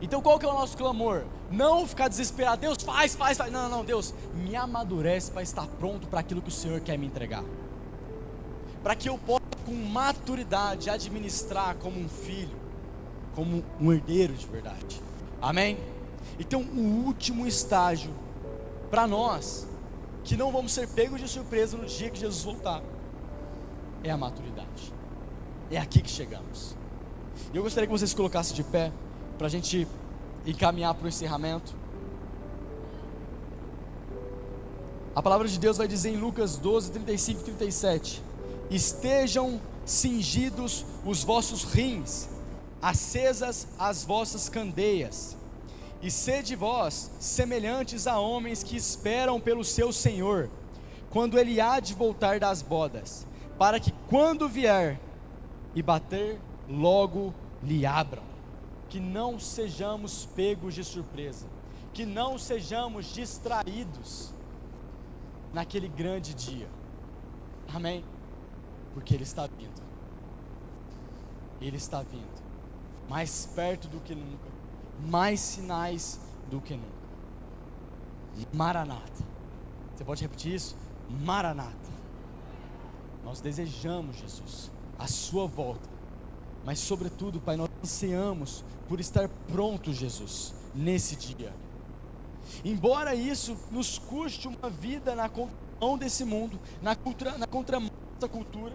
Então qual que é o nosso clamor? Não ficar desesperado, Deus faz. Não, Deus, me amadurece para estar pronto para aquilo que o Senhor quer me entregar, para que eu possa com maturidade administrar como um filho, como um herdeiro de verdade. Amém? Então o último estágio para nós, que não vamos ser pegos de surpresa no dia que Jesus voltar, é a maturidade. É aqui que chegamos. E eu gostaria que vocês se colocassem de pé, para a gente encaminhar para o encerramento. A palavra de Deus vai dizer em Lucas 12, 35 e 37: estejam cingidos os vossos rins, acesas as vossas candeias, e sede vós semelhantes a homens que esperam pelo seu Senhor, quando Ele há de voltar das bodas, para que quando vier e bater, logo lhe abram. Que não sejamos pegos de surpresa, que não sejamos distraídos naquele grande dia. Amém? Porque Ele está vindo. Ele está vindo, mais perto do que nunca, mais sinais do que nunca. Maranata. Você pode repetir isso? Maranata. Nós desejamos, Jesus, a sua volta, mas sobretudo, Pai, nós ansiamos por estar prontos, Jesus, nesse dia. Embora isso nos custe uma vida na contramão desse mundo, na contramão dessa cultura,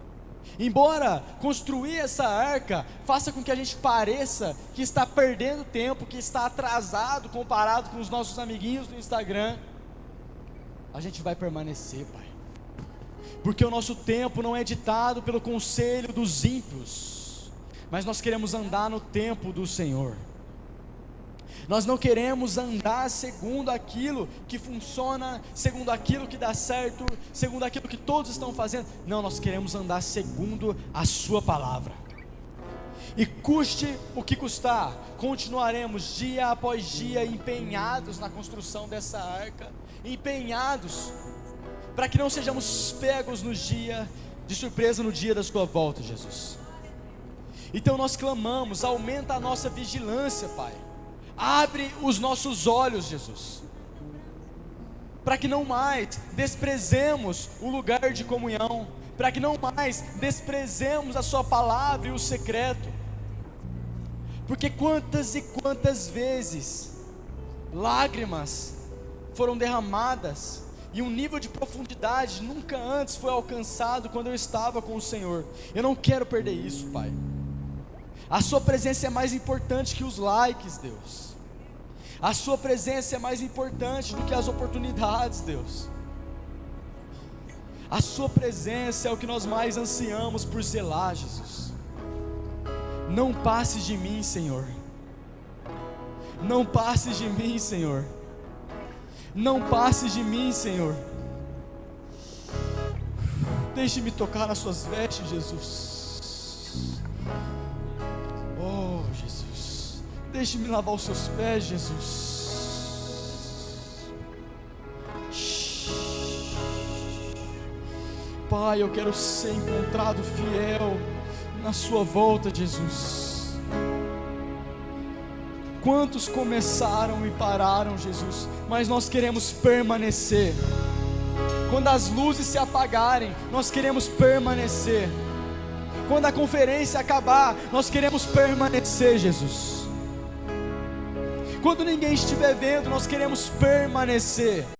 embora construir essa arca faça com que a gente pareça que está perdendo tempo, que está atrasado comparado com os nossos amiguinhos do Instagram, a gente vai permanecer, Pai, porque o nosso tempo não é ditado pelo conselho dos ímpios, mas nós queremos andar no tempo do Senhor. Nós não queremos andar segundo aquilo que funciona, segundo aquilo que dá certo, segundo aquilo que todos estão fazendo. Não, nós queremos andar segundo a sua palavra. E custe o que custar, continuaremos dia após dia empenhados na construção dessa arca, empenhados para que não sejamos pegos no dia de surpresa, no dia da sua volta, Jesus. Então nós clamamos, aumenta a nossa vigilância, Pai, abre os nossos olhos, Jesus, para que não mais desprezemos o lugar de comunhão, para que não mais desprezemos a sua palavra e o secreto, porque quantas e quantas vezes lágrimas foram derramadas, e um nível de profundidade nunca antes foi alcançado quando eu estava com o Senhor. Eu não quero perder isso, Pai. A sua presença é mais importante que os likes, Deus. A sua presença é mais importante do que as oportunidades, Deus. A sua presença é o que nós mais ansiamos por zelar, Jesus. Não passe de mim, Senhor. Não passe de mim, Senhor. Não passe de mim, Senhor. Deixe-me tocar nas suas vestes, Jesus. Oh, Jesus, deixe-me lavar os seus pés, Jesus. Pai, eu quero ser encontrado fiel na sua volta, Jesus. Quantos começaram e pararam, Jesus, mas nós queremos permanecer. Quando as luzes se apagarem, nós queremos permanecer. Quando a conferência acabar, nós queremos permanecer, Jesus. Quando ninguém estiver vendo, nós queremos permanecer.